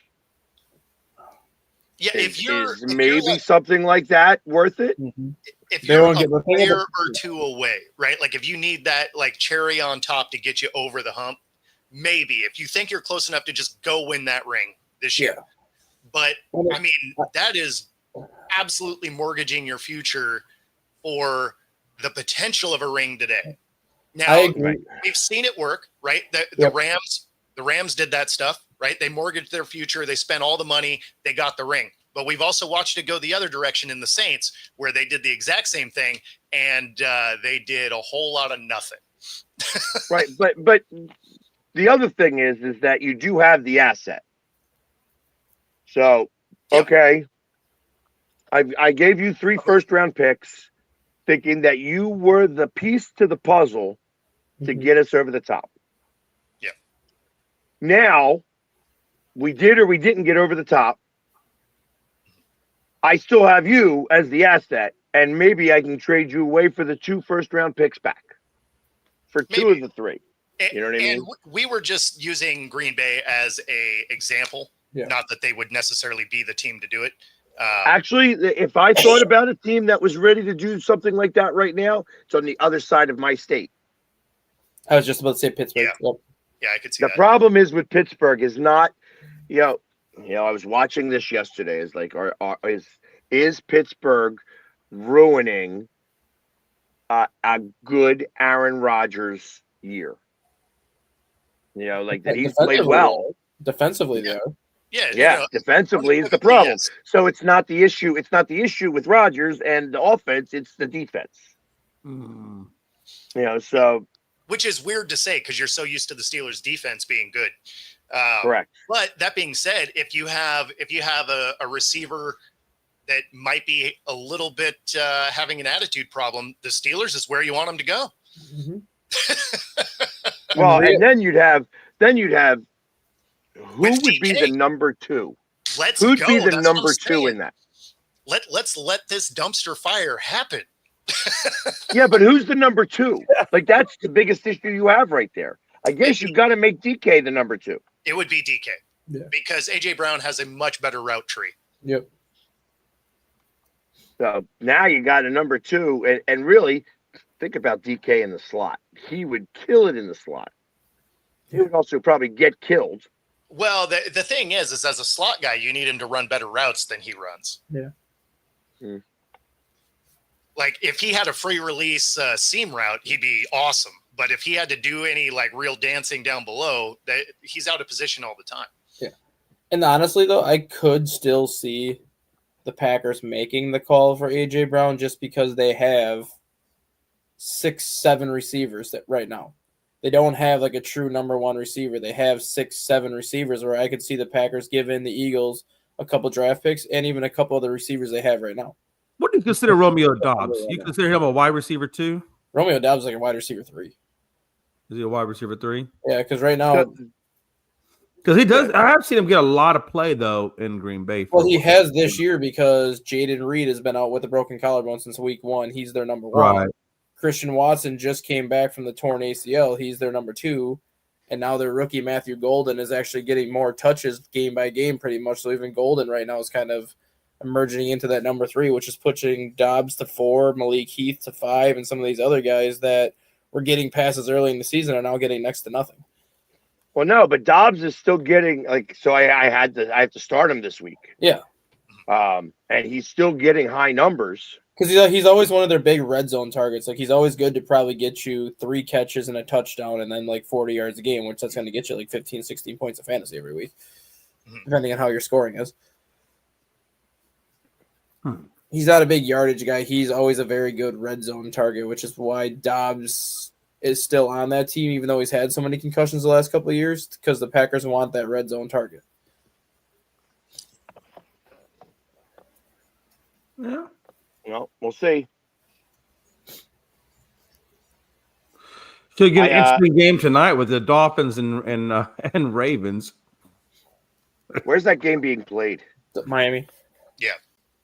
Yeah. is If you're maybe like, something like that worth it? Mhm. if They you're won't a get the thing player about- or two away, right? Like if you need that like cherry on top to get you over the hump, maybe if you think you're close enough to just go win that ring this year. Yeah. But Well, I mean, that is absolutely mortgaging your future for the potential of a ring today. Now I agree. we've seen it work, right? The Yep. Rams did that stuff, right? They mortgaged their future, they spent all the money, they got the ring. But we've also watched it go the other direction in the Saints, where they did the exact same thing, and they did a whole lot of nothing. Right, but the other thing is that you do have the asset. So, Yep. okay, I gave you 3 first-round picks, thinking that you were the piece to the puzzle to Mhm. get us over the top. Yeah. Now, we did or we didn't get over the top. I still have you as the asset, and maybe I can trade you away for the 2 first-round picks back for 2 Maybe. of the 3. And, You know what I and mean? we were just using Green Bay as a example, Yeah. not that they would necessarily be the team to do it. Actually, if I thought about a team that was ready to do something like that right now, it's on the other side of my state. I was just about to say Pittsburgh. Yeah. Yep. Yeah, I could see The that. problem is with Pittsburgh is not, you know, I was watching this yesterday. Is like, is Pittsburgh ruining a good Aaron Rodgers year? You know, like that he's played Defensively, well. Defensively, they are. Yeah, Yeah, no, defensively is the unequivocally, problem. yes. So it's not the issue. It's not the issue with Rodgers and the offense. It's the defense. Mm. You know, so Which is weird to say because you're so used to the Steelers' defense being good. correct. But that being said, if you have a receiver that might be a little bit having an attitude problem, the Steelers is where you want them to go. Mhm. Well, Maria- and then you'd have who With would be the DK. number 2? Let's Who'd go. be the That's what I'm number 2 saying. in that? Let's let this dumpster fire happen. Yeah, but who's the number 2? Like that's the biggest issue you have right there. I guess you got to make DK the number 2. It would be DK Yeah. because AJ Brown has a much better route tree. Yep. So now you got a number 2, and really think about DK in the slot. He would kill it in the slot. he would also probably get killed. Well, the thing is as a slot guy, you need him to run better routes than he runs. Yeah. Like if he had a free release seam route, he'd be awesome. But if he had to do any like real dancing down below, he's out of position all the time. Yeah. And honestly, though, I could still see the Packers making the call for A.J. Brown just because they have 6-7 receivers that right now. They don't have like a true number one receiver. They have 6-7 receivers where I could see the Packers giving the Eagles a couple draft picks and even a couple of the receivers they have right now. What do you consider Romeo Dobbs? You consider him a wide receiver too? Romeo Dobbs is like a wide receiver 3. Is he a wide receiver 3? Yeah, because right now, because he does. I have seen him get a lot of play though in Green Bay. Well, he has this year because Jaden Reed has been out with a broken collarbone since week 1. He's their number 1. Right. Christian Watson just came back from the torn ACL. He's their number 2. And now their rookie Matthew Golden is actually getting more touches game by game pretty much. So even Golden right now is kind of emerging into that number 3, which is pushing Dobbs to 4, Malik Heath to 5, and some of these other guys that were getting passes early in the season are now getting next to nothing. Well, no, but Dobbs is still getting like. So I have to start him this week. Yeah. And he's still getting high numbers because he's always one of their big red zone targets. Like he's always good to probably get you 3 catches and a touchdown, and then like 40 yards a game, which that's going to get you like 15, 16 points of fantasy every week, depending on how your scoring is. He's not a big yardage guy. He's always a very good red zone target, which is why Dobbs is still on that team, even though he's had so many concussions the last couple of years, because the Packers want that red zone target. Yeah. Well, we'll see. So you get an interesting game tonight with the Dolphins and Ravens. Where's that game being played? Miami.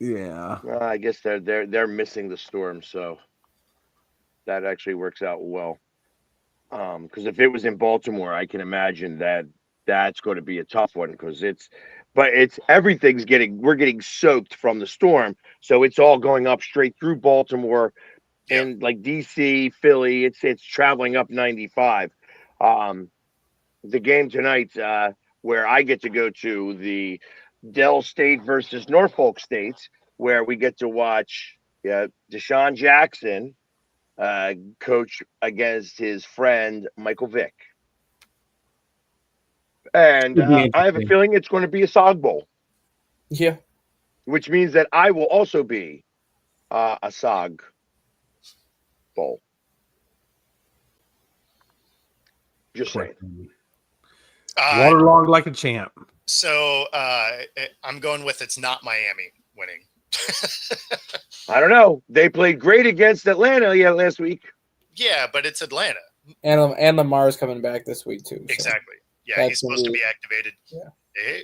Yeah. I guess they're missing the storm, so that actually works out well. Because if it was in Baltimore, I can imagine that's going to be a tough one because we're getting soaked from the storm, so it's all going up straight through Baltimore and like DC, Philly. It's traveling up 95. The game tonight, where I get to go to the Dell State versus Norfolk State, where we get to watch Deshaun Jackson coach against his friend Michael Vick. And I have a feeling it's going to be a Sog Bowl. Yeah. Which means that I will also be a Sog Bowl. Just saying. Waterlogged like a champ. So I'm going with it's not Miami winning. I don't know. They played great against Atlanta last week. Yeah, but it's Atlanta. And Lamar's coming back this week too. So. Exactly. Yeah, he's supposed to be activated. Yeah. Hey.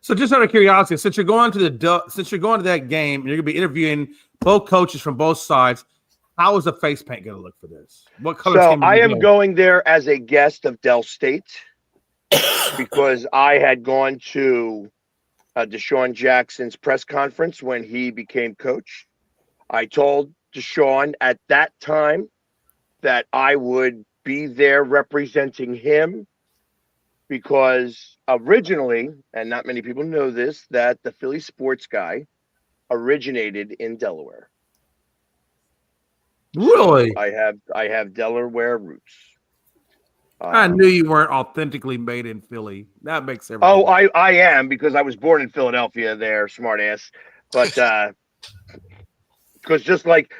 So just out of curiosity, since you're going to that game and you're gonna be interviewing both coaches from both sides, how is the face paint gonna look for this? What color? So I am going there as a guest of Dell State because I had gone to Deshaun Jackson's press conference when he became coach. I told Deshaun at that time that I would be there representing him because originally, and not many people know this, that the Philly sports guy originated in Delaware. Really? So I have Delaware roots. I knew you weren't authentically made in Philly. That makes everything. Oh, I am because I was born in Philadelphia there, smart ass. But because just like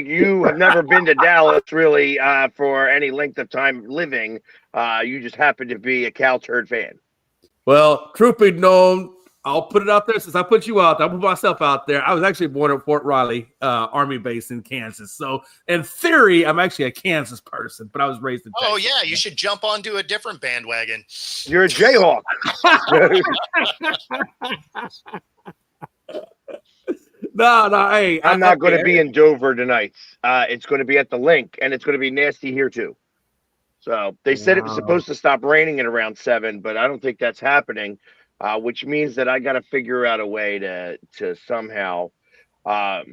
you have never been to Dallas really for any length of time living, you just happen to be a Cal Turd fan. Well, truth be known, I'll put it out there since I put you out there. I'll put myself out there. I was actually born at Fort Riley Army Base in Kansas. So in theory, I'm actually a Kansas person, but I was raised in Texas. Oh, yeah. You should jump onto a different bandwagon. You're a Jayhawk. No. Hey, I'm not going to be in Dover tonight. It's going to be at the Link, and it's going to be nasty here too. So they said it was supposed to stop raining at around 7, but I don't think that's happening. Which means that I got to figure out a way to somehow have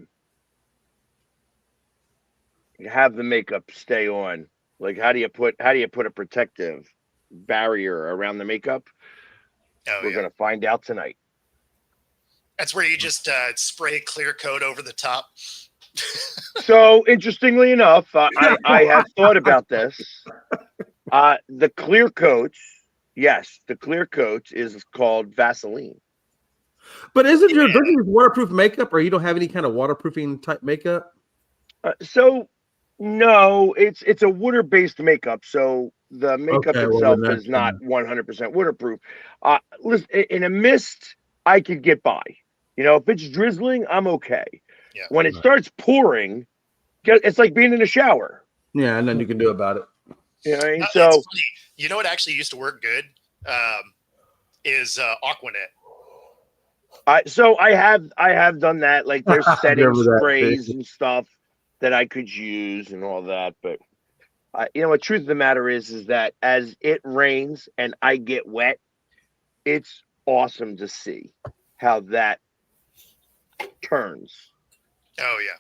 the makeup stay on Like how do you put a protective barrier around the makeup? Oh, We're yeah. gonna find out tonight. That's where you just spray clear coat over the top. So interestingly enough, I have thought about this. The clear coat, yes, the clear coat is called Vaseline. But isn't your Yeah. don't you use waterproof makeup, or you don't have any kind of waterproofing type makeup? So no, it's a water-based makeup. So the makeup Okay, well, itself then is not 100% waterproof. Listen, in a mist, I could get by. You know, if it's drizzling, I'm okay. Yeah. When it starts pouring, it's like being in a shower. yeah, and then you can do about it. You know what I mean? It's So funny. You know what actually used to work good is Aquanet. I have done that. Like there's setting Remember that, sprays too. and stuff that I could use and all that. But you know what? Truth of the matter is that as it rains and I get wet, it's awesome to see how that turns. Oh yeah.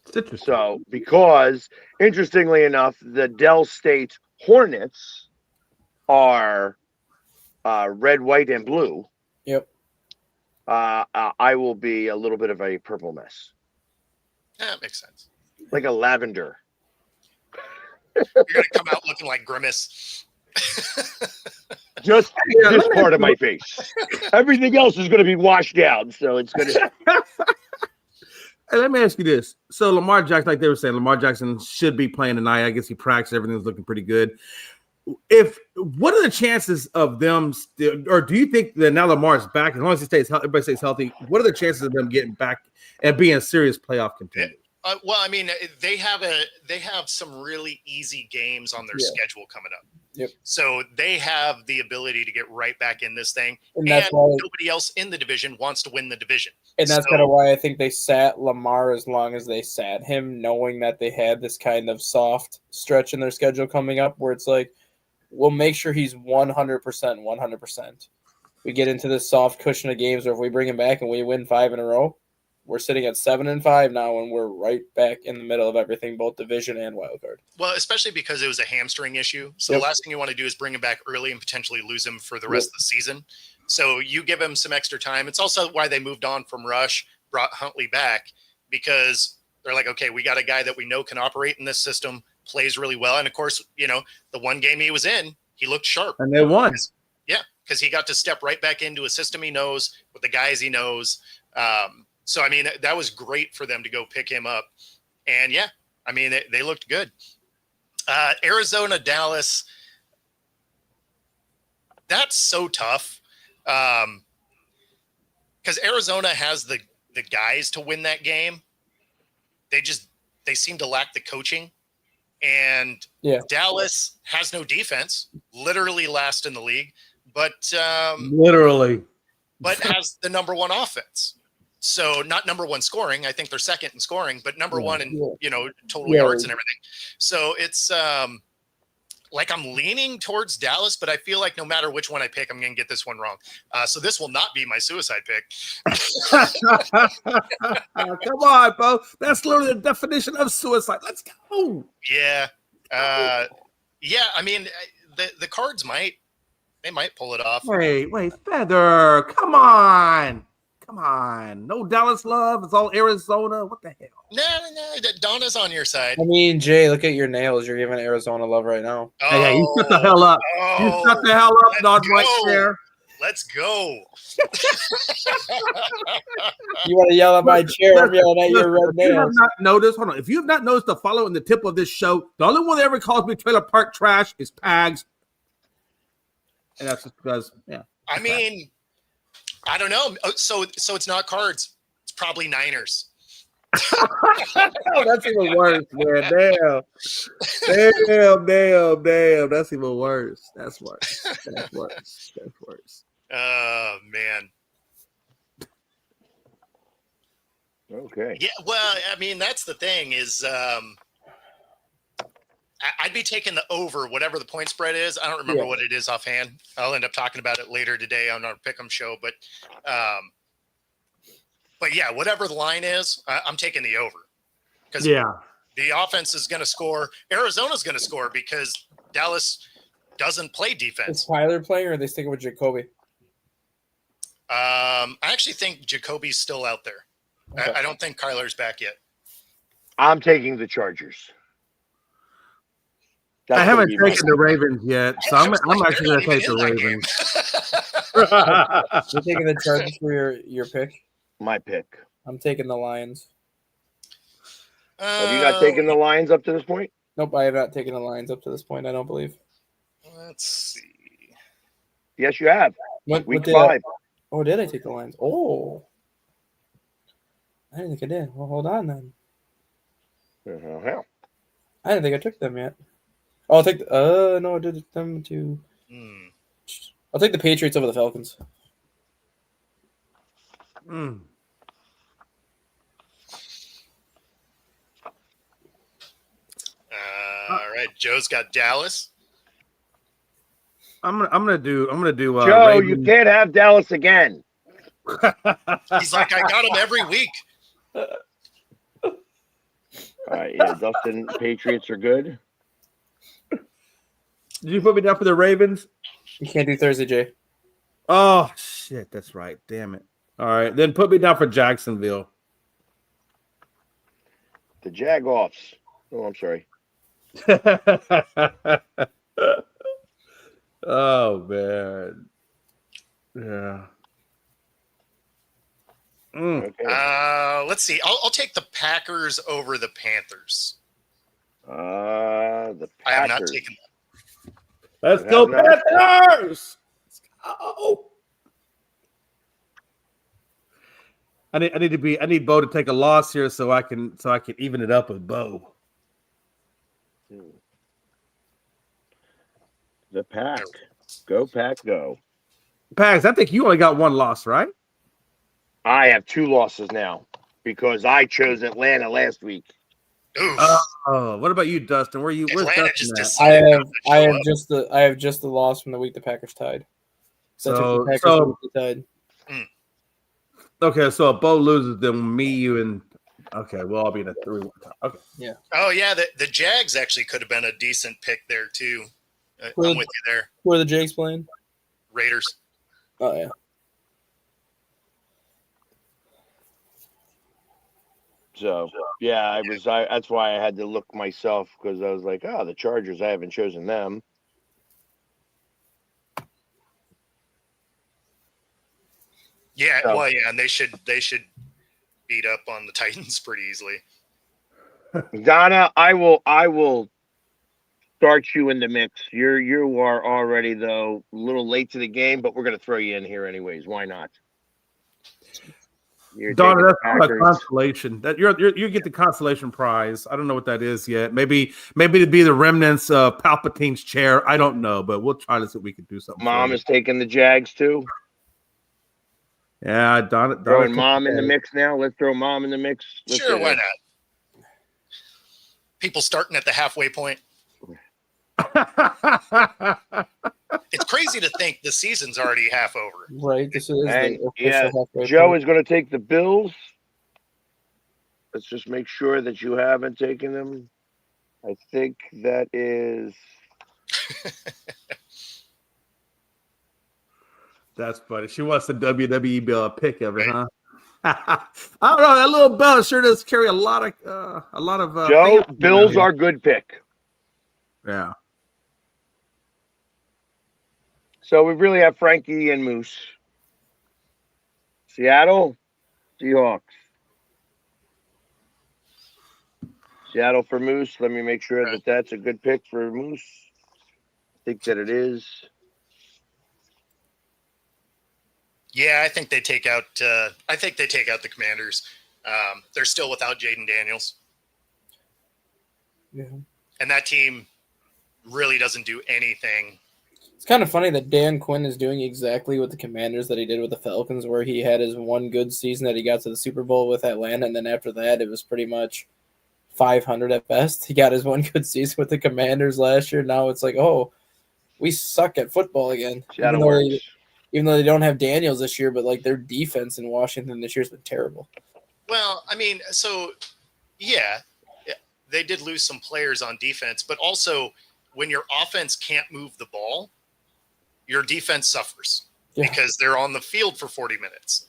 It's interesting. So because interestingly enough, the Dell State Hornets are red, white, and blue. Yep. I will be a little bit of a purple mess, That makes sense. like a lavender. You're gonna come out looking like Grimace. Just Yeah, this let me part of ask my face. Everything else is going to be washed out, so it's going to. Hey, let me ask you this. So Lamar Jackson, like they were saying, Lamar Jackson should be playing tonight. I guess he practiced. Everything's looking pretty good. What are the chances of them still, or do you think that now Lamar's back, as long as he stays healthy, everybody stays healthy, what are the chances of them getting back and being a serious playoff contender? Well, I mean, they have some really easy games on their Yeah. schedule coming up. Yep. So they have the ability to get right back in this thing, And and that's why nobody else in the division wants to win the division. And that's So- kind of why I think they sat Lamar as long as they sat him, knowing that they had this kind of soft stretch in their schedule coming up where it's like, we'll make sure he's 100%, 100%. We get into this soft cushion of games where if we bring him back and we win 5 in a row, we're sitting at 7-5 now, and we're right back in the middle of everything, both division and wild card. Well, especially because it was a hamstring issue. So Yep. the last thing you want to do is bring him back early and potentially lose him for the rest of the season. So you give him some extra time. It's also why they moved on from Rush, brought Huntley back, because they're like, okay, we got a guy that we know can operate in this system, plays really well. And of course, you know, the one game he was in, he looked sharp. And they won. Yeah, because he got to step right back into a system he knows with the guys he knows. So, I mean, that was great for them to go pick him up. And, yeah, I mean, they looked good. Arizona, Dallas, that's so tough because Arizona has the guys to win that game. They seem to lack the coaching. And Dallas has no defense, literally last in the league, but Literally. but has the number one offense. So not number one scoring. I think they're second in scoring, but number one in total yards and everything. So it's like I'm leaning towards Dallas, but I feel like no matter which one I pick, I'm going to get this one wrong. So this will not be my suicide pick. Come on, bro. That's literally the definition of suicide. Let's go. Yeah. Yeah. I mean, the Cards might pull it off. Wait, Feather. Come on. No Dallas love. It's all Arizona. What the hell? No. Donna's on your side. I mean, Jay, look at your nails. You're giving Arizona love right now. Hey, you shut the hell up. You shut the hell up, let's non-white go. chair. Let's go. You want to yell at my chair? I'm yelling at your red If you have nails. not noticed, hold on. If you have not noticed the follow in the tip of this show, the only one that ever calls me trailer park trash is Pags. And that's just because, I mean, I don't know. So it's not Cards. It's probably Niners. Oh, that's even worse, man. Damn. That's even worse. That's worse. Oh man. Okay. Yeah. Well, I mean, that's the thing is, I'd be taking the over, whatever the point spread is. I don't remember what it is offhand. I'll end up talking about it later today on our Pick'em show. But yeah, whatever the line is, I'm taking the over. Because The offense is going to score. Arizona's going to score because Dallas doesn't play Is defense. Tyler playing, or are they sticking with Jacoby? I actually think Jacoby's still out there. Okay. I don't think Kyler's back yet. I'm taking the Chargers. I That's haven't gonna be my taken the Ravens yet, so I'm actually going to take the Ravens. You're taking the Chargers for your pick. pick. I'm taking the Lions. Have you not taken the Lions up to this point? Nope, I have not taken the Lions up to this point. I don't believe. Let's see. Yes, you have. What Week did 5. Oh, did I take the Lions? Oh, I didn't think I did. Well, hold on then. Hell. I didn't think I took them yet. Oh, I'll take. No, I did them too. I'll take the Patriots over the Falcons. Mm. All right, Joe's got Dallas. I'm gonna do. Joe, Ravens. you can't have Dallas again. He's like, I got him every week. All right, yeah, Dustin, Patriots are good. Did you put me down for the Ravens? You can't do Thursday, Jay. Oh shit, that's right. Damn it. All right, then put me down for Jacksonville. The Jagoffs. Oh, I'm sorry. Oh man. Yeah. Okay. Let's see. I'll take the Packers over the Panthers. The I have not Packers. taken them. Let's You go have not- Panthers. Let's go. I need Bo to take a loss here so I can even it up with Bo. The Pack. Go Pack, go. Pags, I think you only got one loss, right? I have 2 losses now because I chose Atlanta last week. Oof. Oh, what about you, Dustin? Where's Atlanta Dustin just at? I decided have not to I show have up. just the loss from the week the Packers tied. So, I took So- the Packers so- the week they tied. Okay, so if Bo loses, then me, you, and okay, we'll all be in a 3-1 tie. Okay. Oh yeah, the Jags actually could have been a decent pick there too. Well- I'm with you there. Who are the Jakes playing? Raiders. Oh yeah. So yeah, that's why I had to look myself because I was like, oh, the Chargers, I haven't chosen them. Yeah, Oh. well, yeah, and they should beat up on the Titans pretty easily. Donna, I will start you in the mix. You are already though a little late to the game, but we're gonna throw you in here anyways. Why not? You're Donna, taking the that's not a Packers. consolation. That you get the consolation prize. I don't know what that is yet. Maybe to be the remnants of Palpatine's chair. I don't know, but we'll try to see if we can do something. Mom for you. is taking the Jags too. Yeah, Donna Throwing Mom in the mix now. Let's throw Mom in the mix. Let's Sure, do why it. not? People starting at the halfway point. It's crazy to think the season's already half over. Right. This is And, the official yeah, halfway Joe point. is going to take the Bills. Let's just make sure that you haven't taken them. I think that is. That's funny. She wants the WWE bill pick of it, huh? I don't know. That little bell sure does carry a lot of Joe, fans Bills around here. are good pick. Yeah. So we really have Frankie and Moose. Seattle, Seahawks. Seattle for Moose. Let me make sure that that's a good pick for Moose. I think that it is. Yeah, I think they take out. I think they take out the Commanders. They're still without Jaden Daniels, Yeah. and that team really doesn't do anything. It's kind of funny that Dan Quinn is doing exactly what the Commanders that he did with the Falcons, where he had his one good season that he got to the Super Bowl with Atlanta, and then after that it was pretty much 500 at best. He got his one good season with the Commanders last year. Now it's like, oh, we suck at football again. Seattle works. Even though they don't have Daniels this year, but like their defense in Washington this year has been terrible. Well, I mean, so yeah, they did lose some players on defense, but also when your offense can't move the ball, your defense suffers because they're on the field for 40 minutes.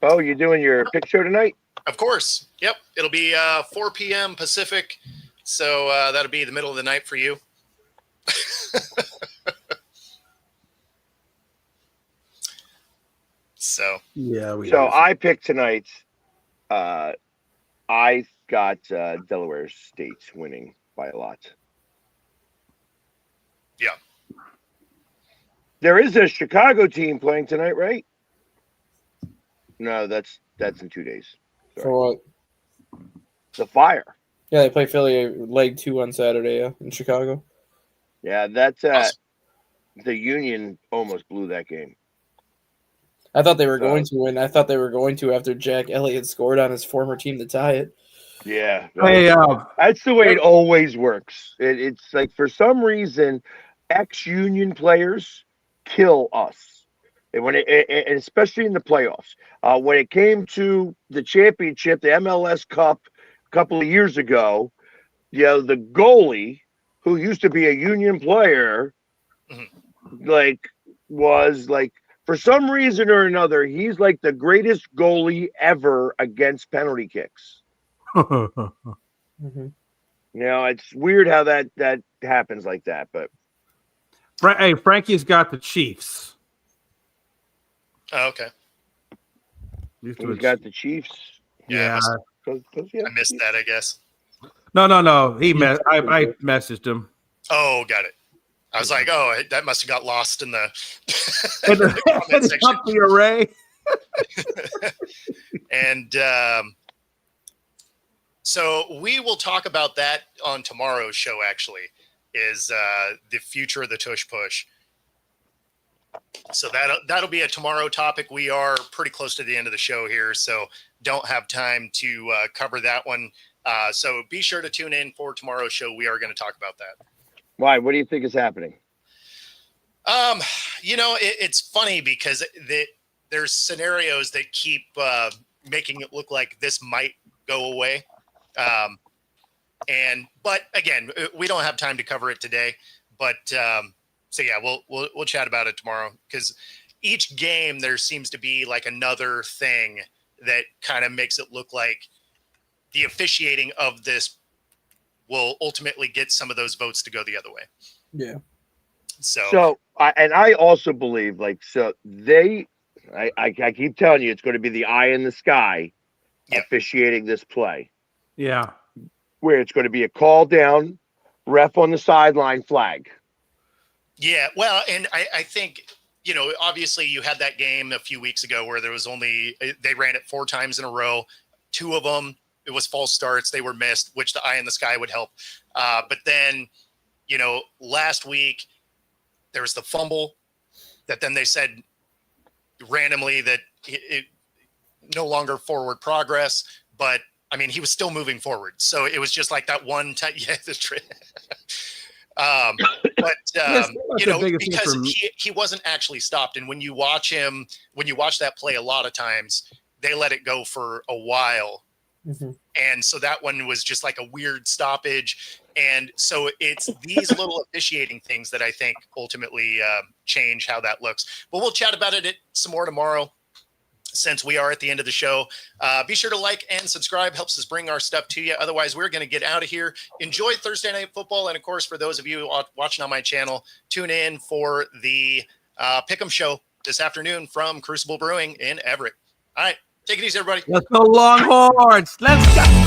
Oh, you're doing your pick show tonight? Of course. Yep. It'll be 4 p.m. Pacific. So that'll be the middle of the night for you. So Yeah. I picked tonight's. I got Delaware State winning by a lot. Yeah. There is a Chicago team playing tonight, right? No, that's in 2 days. For what? The Fire. Yeah, they play Philly leg 2 on Saturday in Chicago. Yeah, that's Awesome. the Union almost blew that game. I thought they were going to win. I thought they were going to after Jack Elliott scored on his former team to tie it. Yeah. Hey, That's the way it always works. It's like for some reason, ex-Union players kill us. And and especially in the playoffs. When it came to the championship, the MLS Cup a couple of years ago, the goalie who used to be a Union player, was for some reason or another, he's like the greatest goalie ever against penalty kicks. Mm-hmm. It's weird how that happens like that, but hey, Frankie's got the Chiefs. Oh, okay. he's got the Chiefs. Yeah. I missed that, I guess. No. I messaged him. Oh, got it. I was like, oh, that must have got lost in the, And comment section. the array. And so we will talk about that on tomorrow's show, actually, is the future of the Tush Push. So that'll be a tomorrow topic. We are pretty close to the end of the show here, so don't have time to cover that one. So be sure to tune in for tomorrow's show. We are going to talk about that. Why? What do you think is happening? It's funny because there's scenarios that keep making it look like this might go away. But again, we don't have time to cover it today, but so yeah, we'll chat about it tomorrow, because each game there seems to be like another thing that kind of makes it look like the officiating of this will ultimately get some of those votes to go the other way. Yeah. So I also believe I keep telling you, it's going to be the eye in the sky officiating this play. Yeah. Where it's going to be a call down, ref on the sideline, flag. Yeah, well, and I think, obviously you had that game a few weeks ago where there was they ran it 4 times in a row. 2 of them, it was false starts. They were missed, which the eye in the sky would help. But then, last week there was the fumble that then they said randomly that it no longer forward progress, but I mean, he was still moving forward. So it was just like that one time. Yeah, the because he wasn't actually stopped. And when you watch that play, a lot of times they let it go for a while. Mm-hmm. And so that one was just like a weird stoppage. And so it's these little officiating things that I think ultimately change how that looks. But we'll chat about it some more tomorrow, since we are at the end of the show. Be sure to like and subscribe. Helps us bring our stuff to you. Otherwise, we're going to get out of here. Enjoy Thursday Night Football. And, of course, for those of you watching on my channel, tune in for the Pick'em Show this afternoon from Crucible Brewing in Everett. All right. Take it easy, everybody. Let's go Longhorns. Let's go.